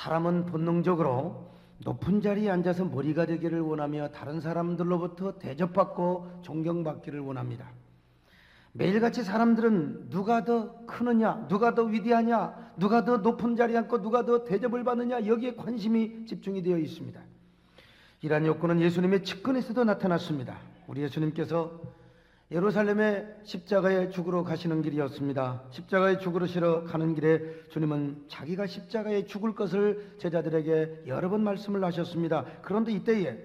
사람은 본능적으로 높은 자리에 앉아서 머리가 되기를 원하며 다른 사람들로부터 대접받고 존경받기를 원합니다. 매일같이 사람들은 누가 더 크느냐, 누가 더 위대하냐, 누가 더 높은 자리에 앉고 누가 더 대접을 받느냐, 여기에 관심이 집중이 되어 있습니다. 이러한 욕구는 예수님의 측근에서도 나타났습니다. 우리 예수님께서 예루살렘에 십자가에 죽으러 가시는 길이었습니다. 십자가에 죽으러 가는 길에 주님은 자기가 십자가에 죽을 것을 제자들에게 여러 번 말씀을 하셨습니다. 그런데 이때에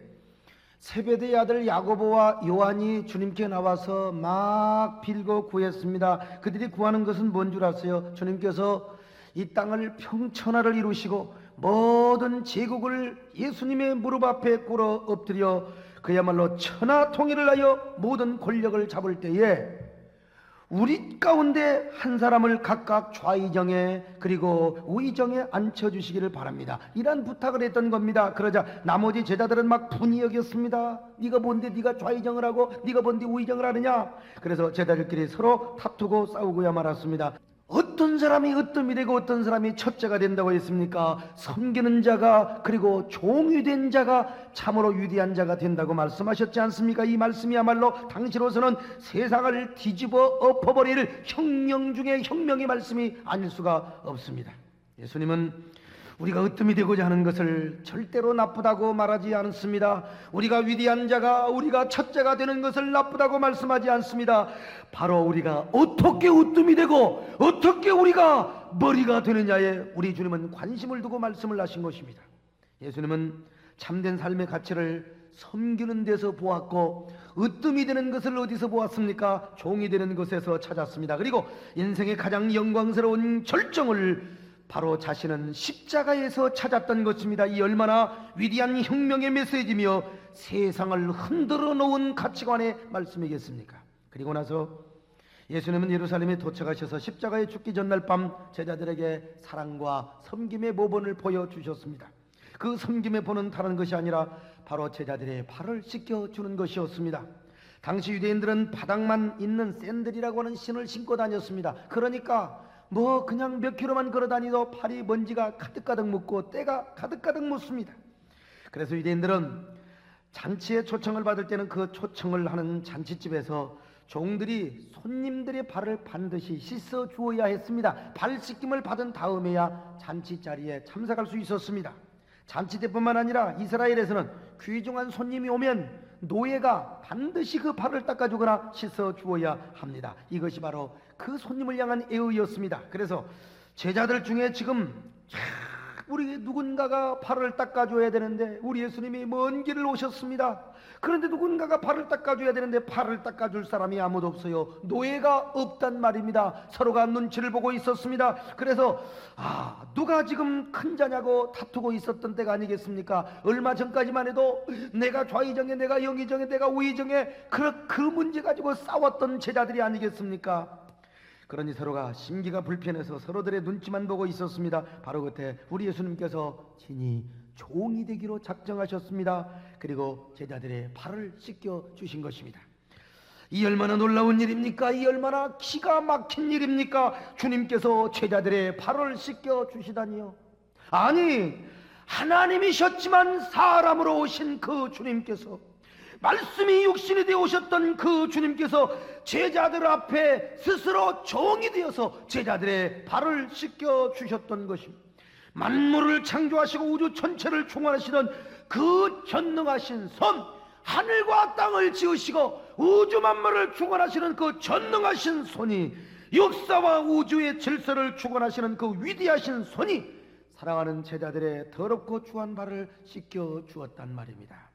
세베대의 아들 야고보와 요한이 주님께 나와서 막 빌고 구했습니다. 그들이 구하는 것은 뭔 줄 아세요? 주님께서 이 땅을 평천하를 이루시고 모든 제국을 예수님의 무릎 앞에 꿇어 엎드려 그야말로 천하 통일을 하여 모든 권력을 잡을 때에 우리 가운데 한 사람을 각각 좌의정에 그리고 우의정에 앉혀주시기를 바랍니다. 이런 부탁을 했던 겁니다. 그러자 나머지 제자들은 막 분이 여겼습니다. 네가 뭔데 네가 좌의정을 하고 네가 뭔데 우의정을 하느냐. 그래서 제자들끼리 서로 다투고 싸우고야 말았습니다. 어떤 사람이 으뜸이 되고 어떤 사람이 첫째가 된다고 했습니까? 섬기는 자가 그리고 종이 된 자가 참으로 위대한 자가 된다고 말씀하셨지 않습니까? 이 말씀이야말로 당시로서는 세상을 뒤집어 엎어버릴 혁명 중에 혁명의 말씀이 아닐 수가 없습니다. 예수님은 우리가 으뜸이 되고자 하는 것을 절대로 나쁘다고 말하지 않습니다. 우리가 위대한 자가 우리가 첫째가 되는 것을 나쁘다고 말씀하지 않습니다. 바로 우리가 어떻게 으뜸이 되고 어떻게 우리가 머리가 되느냐에 우리 주님은 관심을 두고 말씀을 하신 것입니다. 예수님은 참된 삶의 가치를 섬기는 데서 보았고 으뜸이 되는 것을 어디서 보았습니까? 종이 되는 것에서 찾았습니다. 그리고 인생의 가장 영광스러운 결정을 바로 자신은 십자가에서 찾았던 것입니다. 이 얼마나 위대한 혁명의 메시지며 세상을 흔들어 놓은 가치관의 말씀이겠습니까? 그리고 나서 예수님은 예루살렘에 도착하셔서 십자가에 죽기 전날 밤 제자들에게 사랑과 섬김의 모본을 보여주셨습니다. 그 섬김의 본은 다른 것이 아니라 바로 제자들의 발을 씻겨주는 것이었습니다. 당시 유대인들은 바닥만 있는 샌들이라고 하는 신을 신고 다녔습니다. 그러니까 그냥 몇 킬로만 걸어 다니도 팔이 먼지가 가득가득 묻고 때가 가득가득 묻습니다. 그래서 유대인들은 잔치에 초청을 받을 때는 그 초청을 하는 잔치집에서 종들이 손님들의 발을 반드시 씻어 주어야 했습니다. 발 씻김을 받은 다음에야 잔치 자리에 참석할 수 있었습니다. 잔치 때뿐만 아니라 이스라엘에서는 귀중한 손님이 오면 노예가 반드시 그 발을 닦아주거나 씻어 주어야 합니다. 이것이 바로 그 손님을 향한 예의였습니다. 그래서 제자들 중에 지금 우리 누군가가 발을 닦아줘야 되는데 우리 예수님이 먼 길을 오셨습니다. 그런데 누군가가 발을 닦아줘야 되는데 발을 닦아줄 사람이 아무도 없어요. 노예가 없단 말입니다. 서로가 눈치를 보고 있었습니다. 그래서 누가 지금 큰 자냐고 다투고 있었던 때가 아니겠습니까? 얼마 전까지만 해도 내가 좌의정에 내가 영의정에 내가 우의정에 그 문제 가지고 싸웠던 제자들이 아니겠습니까? 그러니 서로가 심기가 불편해서 서로들의 눈치만 보고 있었습니다. 바로 그때 우리 예수님께서 친히 종이 되기로 작정하셨습니다. 그리고 제자들의 발을 씻겨 주신 것입니다. 이 얼마나 놀라운 일입니까? 이 얼마나 기가 막힌 일입니까? 주님께서 제자들의 발을 씻겨 주시다니요. 아니, 하나님이셨지만 사람으로 오신 그 주님께서, 말씀이 육신이 되어 오셨던 그 주님께서 제자들 앞에 스스로 종이 되어서 제자들의 발을 씻겨 주셨던 것입니다. 만물을 창조하시고 우주 전체를 충만하시던 그 전능하신 손, 하늘과 땅을 지으시고 우주 만물을 주관하시는 그 전능하신 손이, 역사와 우주의 질서를 주관하시는 그 위대하신 손이 사랑하는 제자들의 더럽고 추한 발을 씻겨 주었단 말입니다.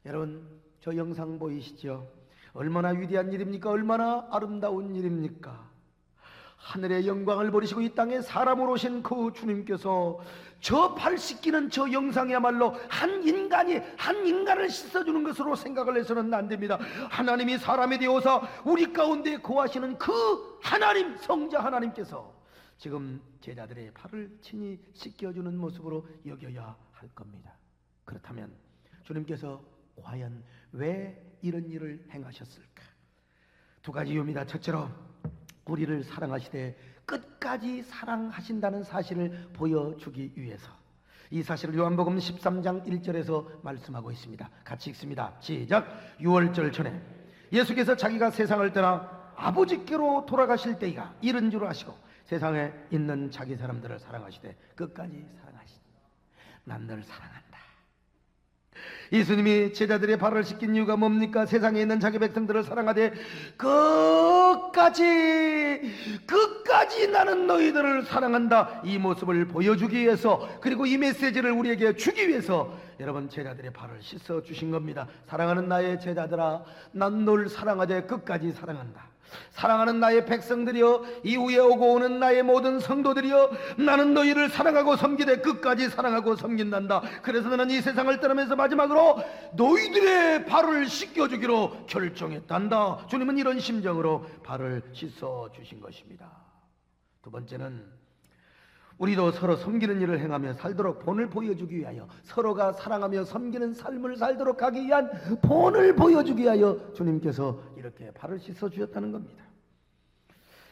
여러분, 저 영상 보이시죠? 얼마나 위대한 일입니까? 얼마나 아름다운 일입니까? 하늘의 영광을 버리시고 이 땅에 사람으로 오신 그 주님께서 저 발 씻기는 저 영상이야말로 한 인간을 씻어주는 것으로 생각을 해서는 안 됩니다. 하나님이 사람이 되어서 우리 가운데 거하시는 그 하나님, 성자 하나님께서 지금 제자들의 발을 친히 씻겨주는 모습으로 여겨야 할 겁니다. 그렇다면 주님께서 과연 왜 이런 일을 행하셨을까? 두 가지 이유입니다. 첫째로 우리를 사랑하시되 끝까지 사랑하신다는 사실을 보여주기 위해서. 이 사실을 요한복음 13장 1절에서 말씀하고 있습니다. 같이 읽습니다. 시작. 유월절 전에 예수께서 자기가 세상을 떠나 아버지께로 돌아가실 때가 이른 줄 아시고 세상에 있는 자기 사람들을 사랑하시되 끝까지 사랑하시니 난 너를 사랑한다. 예수님이 제자들의 발을 씻긴 이유가 뭡니까? 세상에 있는 자기 백성들을 사랑하되 끝까지 나는 너희들을 사랑한다, 이 모습을 보여주기 위해서, 그리고 이 메시지를 우리에게 주기 위해서 여러분 제자들의 발을 씻어 주신 겁니다. 사랑하는 나의 제자들아, 난 널 사랑하되 끝까지 사랑한다. 사랑하는 나의 백성들이여, 이후에 오고 오는 나의 모든 성도들이여, 나는 너희를 사랑하고 섬기되 끝까지 사랑하고 섬긴단다. 그래서 나는 이 세상을 떠나면서 마지막으로 너희들의 발을 씻겨주기로 결정했단다. 주님은 이런 심정으로 발을 씻어주신 것입니다. 두 번째는 우리도 서로 섬기는 일을 행하며 살도록 본을 보여주기 위하여, 서로가 사랑하며 섬기는 삶을 살도록 하기 위한 본을 보여주기 위하여 주님께서 이렇게 발을 씻어 주셨다는 겁니다.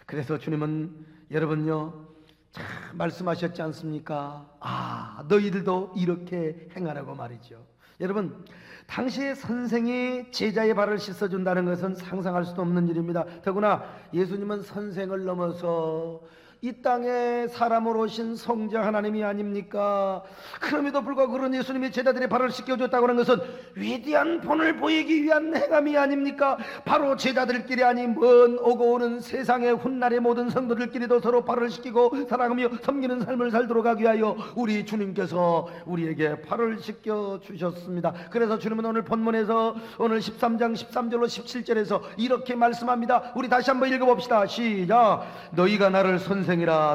그래서 주님은 여러분요, 참 말씀하셨지 않습니까? 너희들도 이렇게 행하라고 말이죠. 여러분, 당시에 선생이 제자의 발을 씻어준다는 것은 상상할 수도 없는 일입니다. 더구나 예수님은 선생을 넘어서 이 땅에 사람으로 오신 성자 하나님이 아닙니까? 그럼에도 불구하고 그런 예수님이 제자들의 발을 씻겨줬다고 하는 것은 위대한 본을 보이기 위한 행함이 아닙니까? 바로 제자들끼리 아니 먼 오고 오는 세상의 훗날의 모든 성도들끼리도 서로 발을 씻기고 사랑하며 섬기는 삶을 살도록 하기 위하여 우리 주님께서 우리에게 발을 씻겨주셨습니다. 그래서 주님은 오늘 본문에서 오늘 13장 13절로 17절에서 이렇게 말씀합니다. 우리 다시 한번 읽어봅시다. 시작. 너희가 나를 선생이라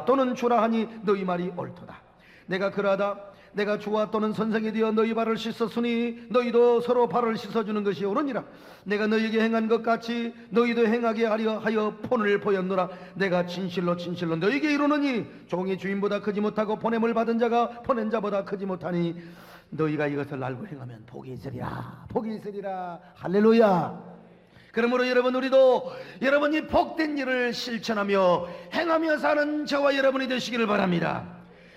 또는 주라 하니 너희 말이 옳도다. 내가 그러하다 내가 주와 또는 선생이 되어 너희 발을 씻었으니 너희도 서로 발을 씻어주는 것이 옳으니라. 내가 너희에게 행한 것 같이 너희도 행하게 하려 하여 본을 보였노라. 내가 진실로 너희에게 이르노니 종이 주인보다 크지 못하고 보냄을 받은 자가 보낸 자보다 크지 못하니 너희가 이것을 알고 행하면 복이 있으리라. 할렐루야. 그러므로 여러분, 우리도 여러분이 복된 일을 실천하며 행하며 사는 저와 여러분이 되시기를 바랍니다.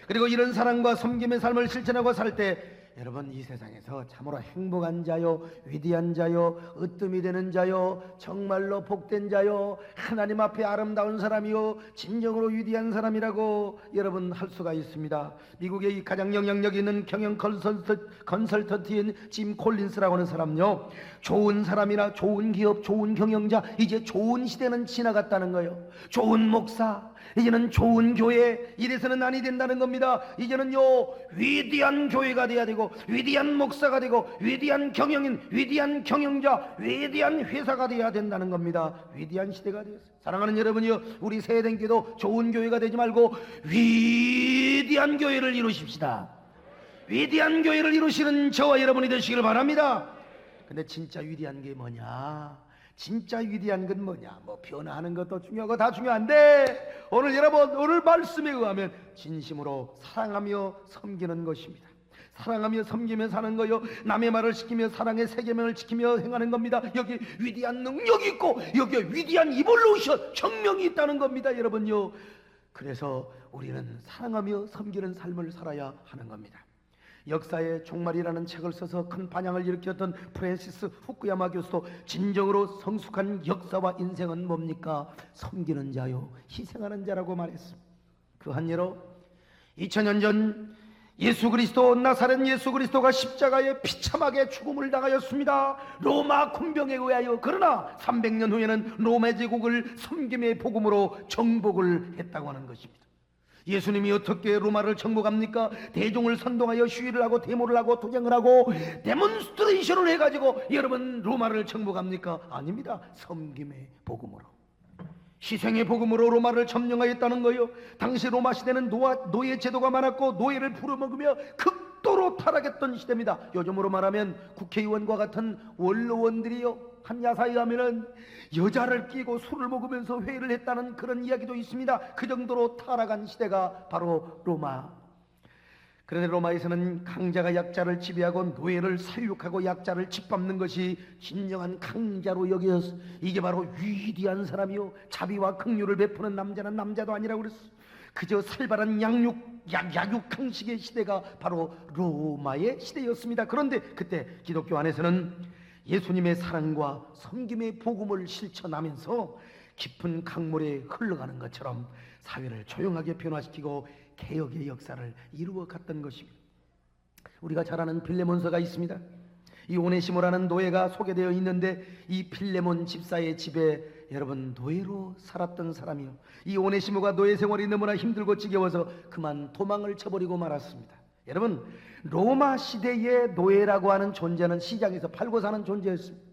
그리고 이런 사랑과 섬김의 삶을 실천하고 살 때 여러분, 이 세상에서 참으로 행복한 자요, 위대한 자요, 으뜸이 되는 자요, 정말로 복된 자요, 하나님 앞에 아름다운 사람이요, 진정으로 위대한 사람이라고 여러분 할 수가 있습니다. 미국의 가장 영향력 있는 경영 컨설턴트인 짐 콜린스라고 하는 사람요, 좋은 사람이나 좋은 기업, 좋은 경영자, 이제 좋은 시대는 지나갔다는 거예요. 좋은 목사, 이제는 좋은 교회, 이래서는 아니 된다는 겁니다. 이제는요, 위대한 교회가 돼야 되고, 위대한 목사가 되고, 위대한 경영인, 위대한 경영자, 위대한 회사가 돼야 된다는 겁니다. 위대한 시대가 되었어요. 사랑하는 여러분이요, 우리 세대인께도 좋은 교회가 되지 말고 위대한 교회를 이루십시다. 위대한 교회를 이루시는 저와 여러분이 되시기를 바랍니다. 근데 진짜 위대한 게 뭐냐? 진짜 위대한 건 뭐냐? 뭐 변화하는 것도 중요하고 다 중요한데, 오늘 여러분, 오늘 말씀에 의하면 진심으로 사랑하며 섬기는 것입니다. 사랑하며 섬기며 사는 거요, 남의 말을 지키며 사랑의 세계명을 지키며 행하는 겁니다. 여기 위대한 능력이 있고 여기에 위대한 이볼루션, 혁명이 있다는 겁니다, 여러분요. 그래서 우리는 사랑하며 섬기는 삶을 살아야 하는 겁니다. 역사의 종말이라는 책을 써서 큰 반향을 일으켰던 프랜시스 후쿠야마 교수도 진정으로 성숙한 역사와 인생은 뭡니까? 섬기는 자요, 희생하는 자라고 말했습니다. 그 한 예로 2000년 전 예수 그리스도, 나사렛 예수 그리스도가 십자가에 비참하게 죽음을 당하였습니다. 로마 군병에 의하여. 그러나 300년 후에는 로마 제국을 섬김의 복음으로 정복을 했다고 하는 것입니다. 예수님이 어떻게 로마를 정복합니까? 대종을 선동하여 시위를 하고 데모를 하고 투쟁을 하고 데몬스트레이션을 해가지고 여러분 로마를 정복합니까? 아닙니다. 섬김의 복음으로, 희생의 복음으로 로마를 점령하였다는 거예요. 당시 로마 시대는 노예 제도가 많았고 노예를 부려먹으며 극도로 타락했던 시대입니다. 요즘으로 말하면 국회의원과 같은 원로원들이요, 한 야사에 가면은 여자를 끼고 술을 먹으면서 회의를 했다는 그런 이야기도 있습니다. 그 정도로 타락한 시대가 바로 로마. 그런데 로마에서는 강자가 약자를 지배하고 노예를 사육하고 약자를 짓밟는 것이 진정한 강자로 여겨서 이게 바로 위대한 사람이요, 자비와 긍휼을 베푸는 남자는 남자도 아니라고 그랬어요. 그저 살벌한 약육강식의 시대가 바로 로마의 시대였습니다. 그런데 그때 기독교 안에서는 예수님의 사랑과 섬김의 복음을 실천하면서 깊은 강물에 흘러가는 것처럼 사회를 조용하게 변화시키고 개혁의 역사를 이루어 갔던 것입니다. 우리가 잘 아는 빌레몬서가 있습니다. 이 오네시모라는 노예가 소개되어 있는데, 이 빌레몬 집사의 집에 여러분 노예로 살았던 사람이요, 이 오네시모가 노예 생활이 너무나 힘들고 지겨워서 그만 도망을 쳐버리고 말았습니다. 여러분, 로마 시대의 노예라고 하는 존재는 시장에서 팔고 사는 존재였습니다.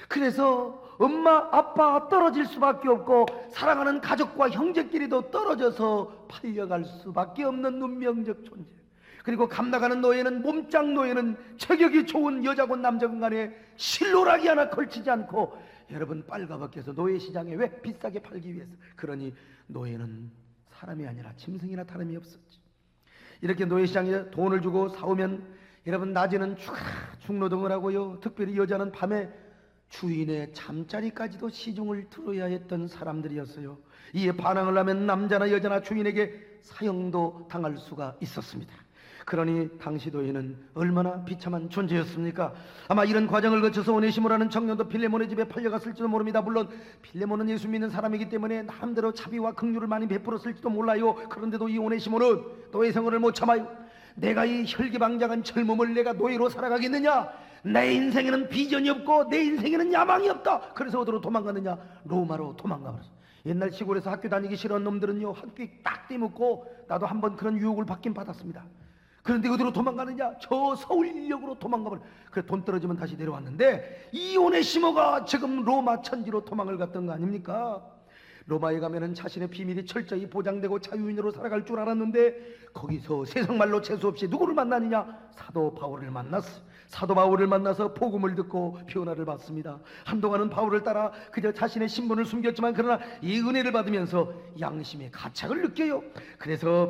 그래서 엄마 아빠 떨어질 수밖에 없고 사랑하는 가족과 형제끼리도 떨어져서 팔려갈 수밖에 없는 운명적 존재. 그리고 감나가는 노예는, 몸짱 노예는 체격이 좋은 여자건 남자건 간에 실로라기 하나 걸치지 않고 여러분 빨가벗겨서 노예 시장에 왜? 비싸게 팔기 위해서. 그러니 노예는 사람이 아니라 짐승이나 다름이 없었지. 이렇게 노예 시장에 돈을 주고 사오면 여러분 낮에는 중노동을 하고요, 특별히 여자는 밤에 주인의 잠자리까지도 시중을 들어야 했던 사람들이었어요. 이에 반항을 하면 남자나 여자나 주인에게 사형도 당할 수가 있었습니다. 그러니 당시 노예는 얼마나 비참한 존재였습니까? 아마 이런 과정을 거쳐서 오네시모라는 청년도 빌레몬의 집에 팔려갔을지도 모릅니다. 물론 빌레몬은 예수 믿는 사람이기 때문에 나름대로 자비와 긍휼을 많이 베풀었을지도 몰라요. 그런데도 이 오네시모는 노예 생활을 못 참아요. 내가 이 혈기방장한 젊음을 내가 노예로 살아가겠느냐? 내 인생에는 비전이 없고 내 인생에는 야망이 없다. 그래서 어디로 도망갔느냐? 로마로 도망가버렸어. 옛날 시골에서 학교 다니기 싫은 놈들은요, 학교에 딱 떼먹고, 나도 한번 그런 유혹을 받긴 받았습니다. 그런데 어디로 도망가느냐? 저 서울역으로 도망가버려. 그래 돈 떨어지면 다시 내려왔는데, 이 오네시모가 지금 로마 천지로 도망을 갔던 거 아닙니까? 로마에 가면은 자신의 비밀이 철저히 보장되고 자유인으로 살아갈 줄 알았는데, 거기서 세상말로 재수없이 누구를 만나느냐? 사도 바울을 만났어. 사도 바울을 만나서 복음을 듣고 변화를 받습니다. 한동안은 바울을 따라 그저 자신의 신분을 숨겼지만, 그러나 이 은혜를 받으면서 양심의 가책을 느껴요. 그래서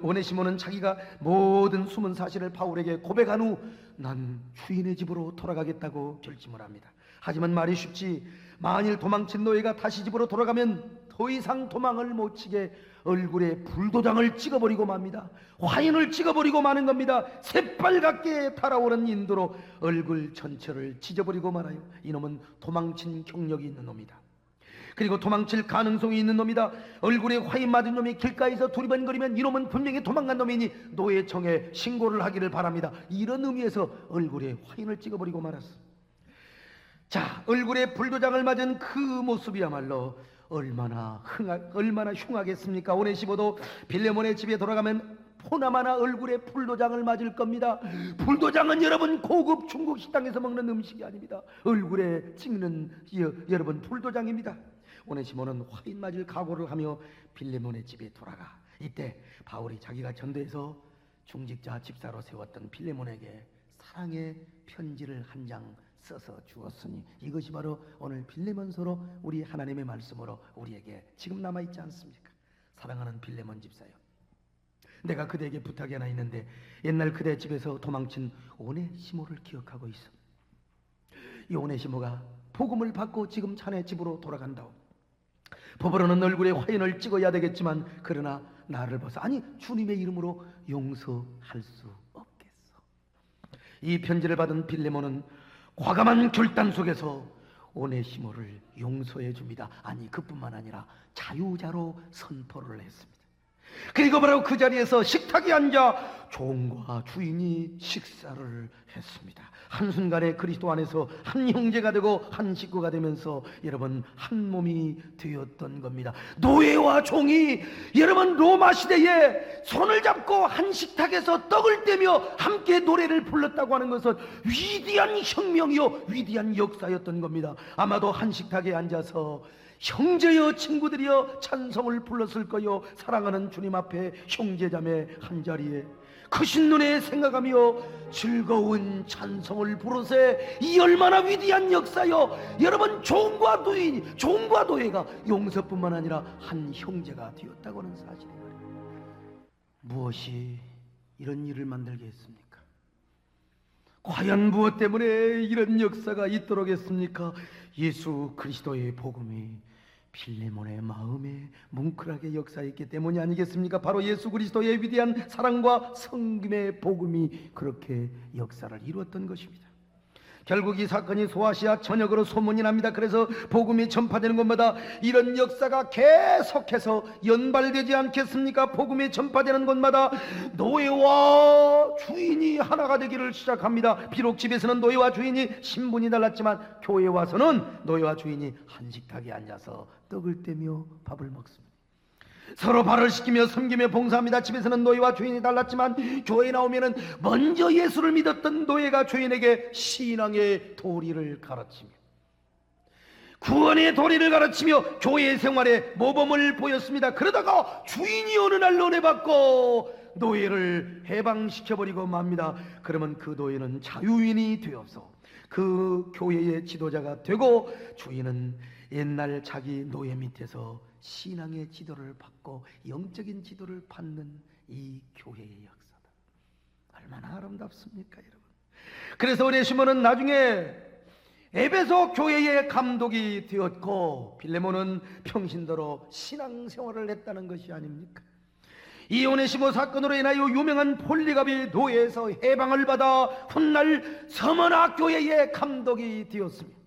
오네시모는 자기가 모든 숨은 사실을 바울에게 고백한 후 난 주인의 집으로 돌아가겠다고 결심을 합니다. 하지만 말이 쉽지, 만일 도망친 노예가 다시 집으로 돌아가면 더 이상 도망을 못 치게 얼굴에 불도장을 찍어버리고 맙니다. 화인을 찍어버리고 마는 겁니다. 새빨갛게 달아오른 인도로 얼굴 전체를 찢어버리고 말아요. 이놈은 도망친 경력이 있는 놈이다. 그리고 도망칠 가능성이 있는 놈이다. 얼굴에 화인 맞은 놈이 길가에서 두리번거리면 이놈은 분명히 도망간 놈이니 노예청에 신고를 하기를 바랍니다. 이런 의미에서 얼굴에 화인을 찍어버리고 말았어. 자, 얼굴에 불도장을 맞은 그 모습이야말로 얼마나 흉하겠습니까? 오네시모도 빌레몬의 집에 돌아가면 포나마나 얼굴에 불도장을 맞을 겁니다. 불도장은 여러분 고급 중국 식당에서 먹는 음식이 아닙니다. 얼굴에 찍는 여러분 불도장입니다. 오네시모는 화인 맞을 각오를 하며 빌레몬의 집에 돌아가. 이때 바울이 자기가 전도해서 중직자 집사로 세웠던 빌레몬에게 사랑의 편지를 한 장 써서 주었으니, 이것이 바로 오늘 빌레몬서로 우리 하나님의 말씀으로 우리에게 지금 남아있지 않습니까? 사랑하는 빌레몬 집사요, 내가 그대에게 부탁이 하나 있는데, 옛날 그대 집에서 도망친 오네시모를 기억하고 있어. 이 오네시모가 복음을 받고 지금 자네 집으로 돌아간다오. 법으로는 얼굴에 화인을 찍어야 되겠지만, 그러나 나를 봐서, 아니 주님의 이름으로 용서할 수 없겠어. 이 편지를 받은 빌레몬은 과감한 결단 속에서 오네시모를 용서해 줍니다. 아니 그뿐만 아니라 자유자로 선포를 했습니다. 그리고 바로 그 자리에서 식탁에 앉아 종과 주인이 식사를 했습니다. 한순간에 그리스도 안에서 한 형제가 되고 한 식구가 되면서 여러분 한 몸이 되었던 겁니다. 노예와 종이 여러분 로마 시대에 손을 잡고 한 식탁에서 떡을 떼며 함께 노래를 불렀다고 하는 것은 위대한 혁명이요 위대한 역사였던 겁니다. 아마도 한 식탁에 앉아서 형제여 친구들이여 찬송을 불렀을 거요. 사랑하는 주님 앞에 형제자매 한자리에 크신 눈에 생각하며 즐거운 찬송을 부르세. 이 얼마나 위대한 역사요. 여러분 종과 노예가 용서뿐만 아니라 한 형제가 되었다고 하는 사실이 말이에요. 무엇이 이런 일을 만들게 했습니까? 과연 무엇 때문에 이런 역사가 있도록 했습니까? 예수 그리스도의 복음이 필레몬의 마음에 뭉클하게 역사했기 때문이 아니겠습니까? 바로 예수 그리스도의 위대한 사랑과 성김의 복음이 그렇게 역사를 이루었던 것입니다. 결국 이 사건이 소아시아 전역으로 소문이 납니다. 그래서 복음이 전파되는 곳마다 이런 역사가 계속해서 연발되지 않겠습니까? 복음이 전파되는 곳마다 노예와 주인이 하나가 되기를 시작합니다. 비록 집에서는 노예와 주인이 신분이 달랐지만 교회에 와서는 노예와 주인이 한식탁에 앉아서 떡을 떼며 밥을 먹습니다. 서로 발을 시키며 섬기며 봉사합니다. 집에서는 노예와 주인이 달랐지만 교회에 나오면은 먼저 예수를 믿었던 노예가 주인에게 신앙의 도리를 가르치며 구원의 도리를 가르치며 교회 생활에 모범을 보였습니다. 그러다가 주인이 어느 날 은혜 받고 노예를 해방시켜버리고 맙니다. 그러면 그 노예는 자유인이 되어서 그 교회의 지도자가 되고 주인은 옛날 자기 노예 밑에서 신앙의 지도를 받고 영적인 지도를 받는 이 교회의 역사다. 얼마나 아름답습니까, 여러분? 그래서 오네시모는 나중에 에베소 교회의 감독이 되었고 빌레몬은 평신도로 신앙생활을 했다는 것이 아닙니까? 이 오네시모 사건으로 인하여 유명한 폴리갑이 노예에서 해방을 받아 훗날 서머나 교회의 감독이 되었습니다.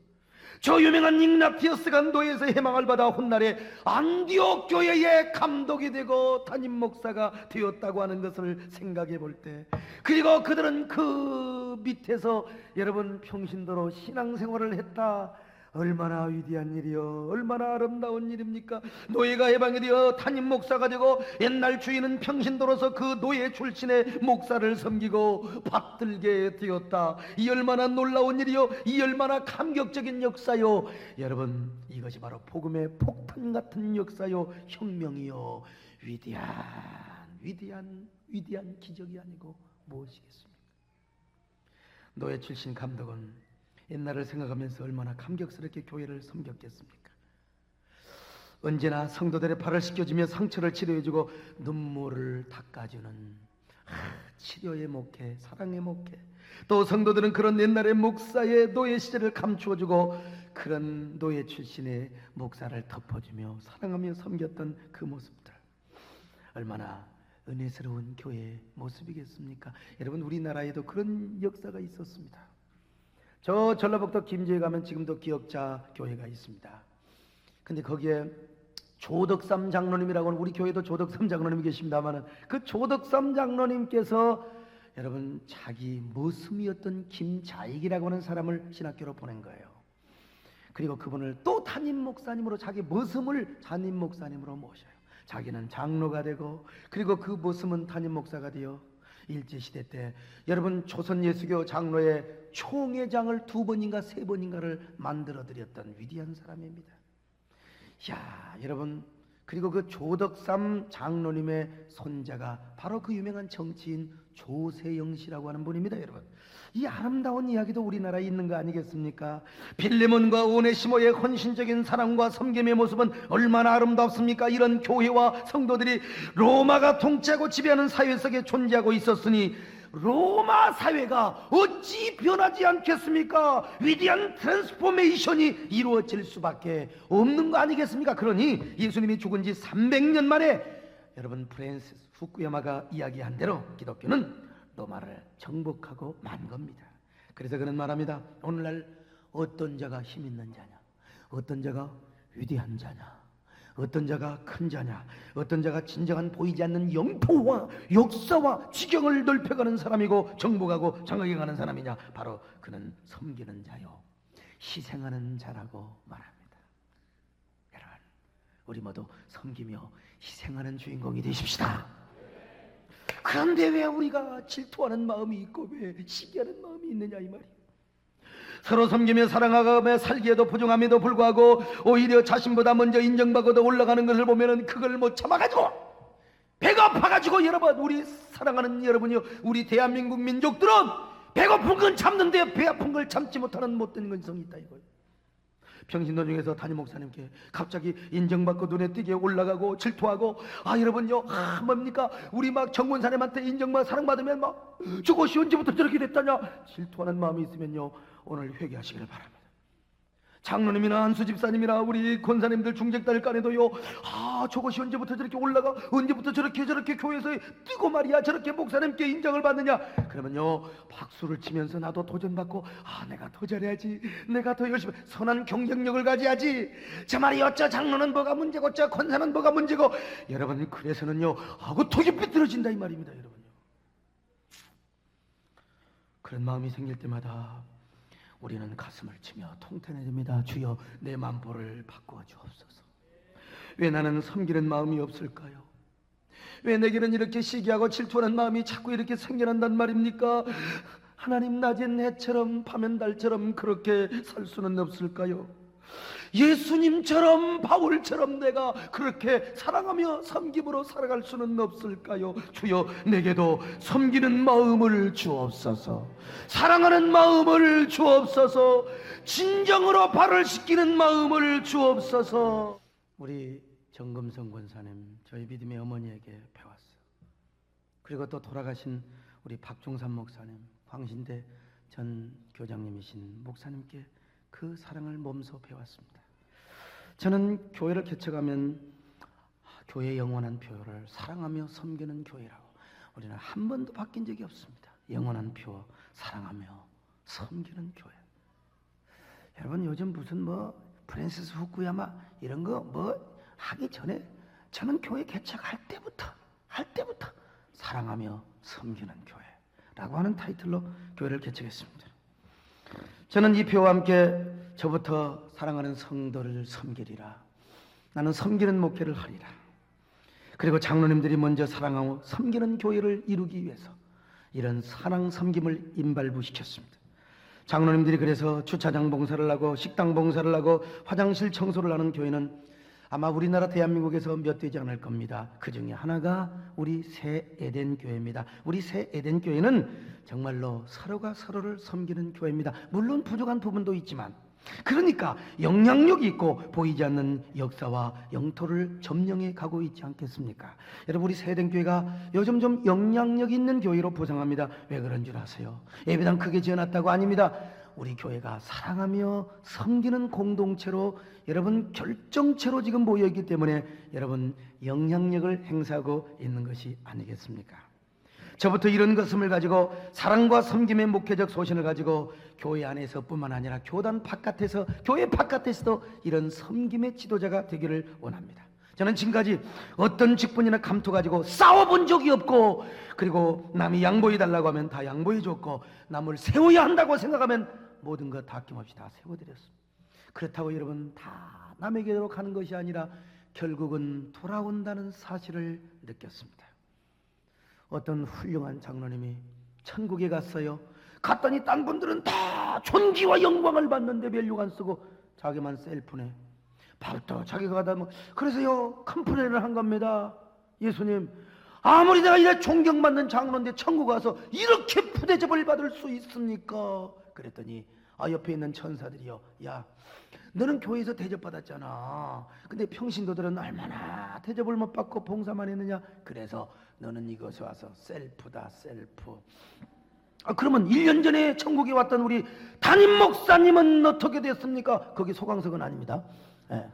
저 유명한 ig나티우스가 노예에서 해방을 받아 훗날에 안디옥 교회의 감독이 되고 담임 목사가 되었다고 하는 것을 생각해 볼 때, 그리고 그들은 그 밑에서 여러분 평신도로 신앙생활을 했다. 얼마나 위대한 일이요, 얼마나 아름다운 일입니까? 노예가 해방이 되어 담임 목사가 되고 옛날 주인은 평신도로서 그 노예 출신의 목사를 섬기고 받들게 되었다. 이 얼마나 놀라운 일이요, 이 얼마나 감격적인 역사요. 여러분, 이것이 바로 복음의 폭탄 같은 역사요, 혁명이요. 위대한 기적이 아니고 무엇이겠습니까? 노예 출신 감독은 옛날을 생각하면서 얼마나 감격스럽게 교회를 섬겼겠습니까? 언제나 성도들의 발을 씻겨주며 상처를 치료해주고 눈물을 닦아주는 치료의 목회, 사랑의 목회. 또 성도들은 그런 옛날의 목사의 노예 시절을 감추어주고 그런 노예 출신의 목사를 덮어주며 사랑하며 섬겼던 그 모습들, 얼마나 은혜스러운 교회의 모습이겠습니까? 여러분, 우리나라에도 그런 역사가 있었습니다. 저 전라북도 김제에 가면 지금도 기억자 교회가 있습니다. 근데 거기에 조덕삼 장로님이라고 하는, 우리 교회도 조덕삼 장로님이 계십니다만, 그 조덕삼 장로님께서 여러분 자기 머슴이었던 김자익이라고 하는 사람을 신학교로 보낸 거예요. 그리고 그분을 또 담임 목사님으로, 자기 머슴을 담임 목사님으로 모셔요. 자기는 장로가 되고, 그리고 그 머슴은 담임 목사가 되어 일제시대 때 여러분 조선 예수교 장로의 총회장을 2번인가 3번인가를 만들어 드렸던 위대한 사람입니다. 야, 여러분, 그리고 그 조덕삼 장로님의 손자가 바로 그 유명한 정치인 조세영 씨라고 하는 분입니다. 여러분, 이 아름다운 이야기도 우리나라에 있는 거 아니겠습니까? 빌레몬과 오네시모의 헌신적인 사랑과 섬김의 모습은 얼마나 아름답습니까? 이런 교회와 성도들이 로마가 통치하고 지배하는 사회 속에 존재하고 있었으니 로마 사회가 어찌 변하지 않겠습니까? 위대한 트랜스포메이션이 이루어질 수밖에 없는 거 아니겠습니까? 그러니 예수님이 죽은 지 300년 만에 여러분 프랜시스 후쿠야마가 이야기한 대로 기독교는 로마를 정복하고 만 겁니다. 그래서 그는 말합니다. 오늘날 어떤 자가 힘 있는 자냐, 어떤 자가 위대한 자냐, 어떤 자가 큰 자냐, 어떤 자가 진정한 보이지 않는 영토와 역사와 지경을 넓혀가는 사람이고 정복하고 장악해가는 사람이냐, 바로 그는 섬기는 자요 희생하는 자라고 말합니다. 여러분, 우리 모두 섬기며 희생하는 주인공이 되십시다. 그런데 왜 우리가 질투하는 마음이 있고 왜 시기하는 마음이 있느냐, 이 말이에요. 서로 섬기며 사랑하며 살기에도 부정함에도 불구하고 오히려 자신보다 먼저 인정받고도 올라가는 것을 보면은 그걸 못 참아가지고 배가 아파가지고, 여러분, 우리 사랑하는 여러분이요, 우리 대한민국 민족들은 배고픈 건 참는데 배 아픈 걸 참지 못하는 못된 근성이 있다 이거예요. 평신도 중에서 담임 목사님께 갑자기 인정받고 눈에 띄게 올라가고 질투하고, 여러분요, 뭡니까, 우리 막 정권사님한테 인정받고 사랑받으면 막 저것이 언제부터 저렇게 됐다냐 질투하는 마음이 있으면요, 오늘 회개하시기를 바랍니다. 장로님이나 안수 집사님이나 우리 권사님들 중직들 간에도요, 저것이 언제부터 저렇게 올라가, 언제부터 저렇게 교회에서 뜨고 말이야, 저렇게 목사님께 인정을 받느냐. 그러면요, 박수를 치면서 나도 도전받고, 내가 더 잘해야지, 내가 더 열심히 선한 경쟁력을 가져야지. 저 말이 어쩌 장로는 뭐가 문제고 저 권사는 뭐가 문제고. 여러분, 그래서는요, 그 턱이 삐뚤어진다 이 말입니다. 여러분요, 그런 마음이 생길 때마다 우리는 가슴을 치며 통탄해집니다. 주여, 내 만보를 바꾸어 주옵소서. 왜 나는 섬기는 마음이 없을까요? 왜 내게는 이렇게 시기하고 질투하는 마음이 자꾸 이렇게 생겨난단 말입니까? 하나님, 낮엔 해처럼 밤엔 달처럼 그렇게 살 수는 없을까요? 예수님처럼 바울처럼 내가 그렇게 사랑하며 섬김으로 살아갈 수는 없을까요? 주여, 내게도 섬기는 마음을 주옵소서. 사랑하는 마음을 주옵소서. 진정으로 발을 씻기는 마음을 주옵소서. 우리 정금성 권사님, 저희 믿음의 어머니에게 배웠어요. 그리고 또 돌아가신 우리 박종산 목사님, 광신대 전 교장님이신 목사님께 그 사랑을 몸소 배웠습니다. 저는 교회를 개척하면 교회의 영원한 표어를 사랑하며 섬기는 교회라고 우리는 한 번도 바뀐 적이 없습니다. 영원한 표어, 사랑하며 섬기는 교회. 여러분, 요즘 무슨 프랜시스 후쿠야마 이런 거 하기 전에 저는 교회 개척할 때부터 사랑하며 섬기는 교회라고 하는 타이틀로 교회를 개척했습니다. 저는 이 표와 함께 저부터 사랑하는 성도를 섬기리라. 나는 섬기는 목회를 하리라. 그리고 장로님들이 먼저 사랑하고 섬기는 교회를 이루기 위해서 이런 사랑 섬김을 임발부시켰습니다. 장로님들이 그래서 주차장 봉사를 하고 식당 봉사를 하고 화장실 청소를 하는 교회는 아마 우리나라 대한민국에서 몇 되지 않을 겁니다. 그 중에 하나가 우리 새 에덴 교회입니다. 우리 새 에덴 교회는 정말로 서로가 서로를 섬기는 교회입니다. 물론 부족한 부분도 있지만, 그러니까 영향력이 있고 보이지 않는 역사와 영토를 점령해 가고 있지 않겠습니까? 여러분, 우리 새 에덴 교회가 요즘 좀 영향력 있는 교회로 부상합니다. 왜 그런 줄 아세요? 예배당 크게 지어놨다고? 아닙니다. 우리 교회가 사랑하며 섬기는 공동체로, 여러분 결정체로 지금 모여있기 때문에 여러분 영향력을 행사하고 있는 것이 아니겠습니까? 저부터 이런 것을 가지고 사랑과 섬김의 목회적 소신을 가지고 교회 안에서뿐만 아니라 교단 바깥에서, 교회 바깥에서도 이런 섬김의 지도자가 되기를 원합니다. 저는 지금까지 어떤 직분이나 감투 가지고 싸워본 적이 없고, 그리고 남이 양보해달라고 하면 다 양보해줬고, 남을 세워야 한다고 생각하면 모든 것 다 아낌없이 다 세워드렸습니다. 그렇다고 여러분 다 남에게로 가는 것이 아니라 결국은 돌아온다는 사실을 느꼈습니다. 어떤 훌륭한 장로님이 천국에 갔어요. 갔더니 딴 분들은 다 존귀와 영광을 받는데 멸류관 안 쓰고 자기만 셀프네. 밥도 자기가 가다 그래서요 컴플레인을 한 겁니다. 예수님, 아무리 내가 이래 존경받는 장로인데 천국 가서 이렇게 푸대접을 받을 수 있습니까? 그랬더니 옆에 있는 천사들이요, 야, 너는 교회에서 대접받았잖아. 근데 평신도들은 얼마나 대접을 못 받고 봉사만 했느냐? 그래서 너는 이곳에 와서 셀프다, 셀프. 그러면 1년 전에 천국에 왔던 우리 담임 목사님은 어떻게 됐습니까? 거기 소강석은 아닙니다. 예.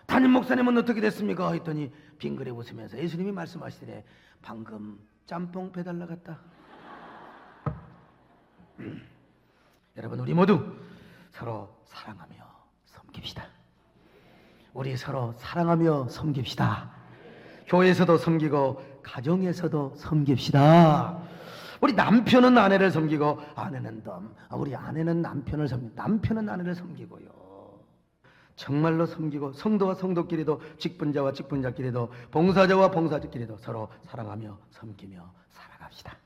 담임 목사님은 어떻게 됐습니까? 했더니 빙그레 웃으면서 예수님이 말씀하시더래, 방금 짬뽕 배달 나갔다. 여러분, 우리 모두 서로 사랑하며 섬깁시다. 우리 서로 사랑하며 섬깁시다. 교회에서도 섬기고 가정에서도 섬깁시다. 우리 남편은 아내를 섬기고 아내는 우리 아내는 남편을 섬기고, 남편은 아내를 섬기고요. 정말로 섬기고, 성도와 성도끼리도, 직분자와 직분자끼리도, 봉사자와 봉사자끼리도 서로 사랑하며 섬기며 살아갑시다.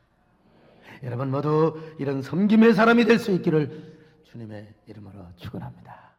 여러분 모두 이런 섬김의 사람이 될 수 있기를 주님의 이름으로 축원합니다.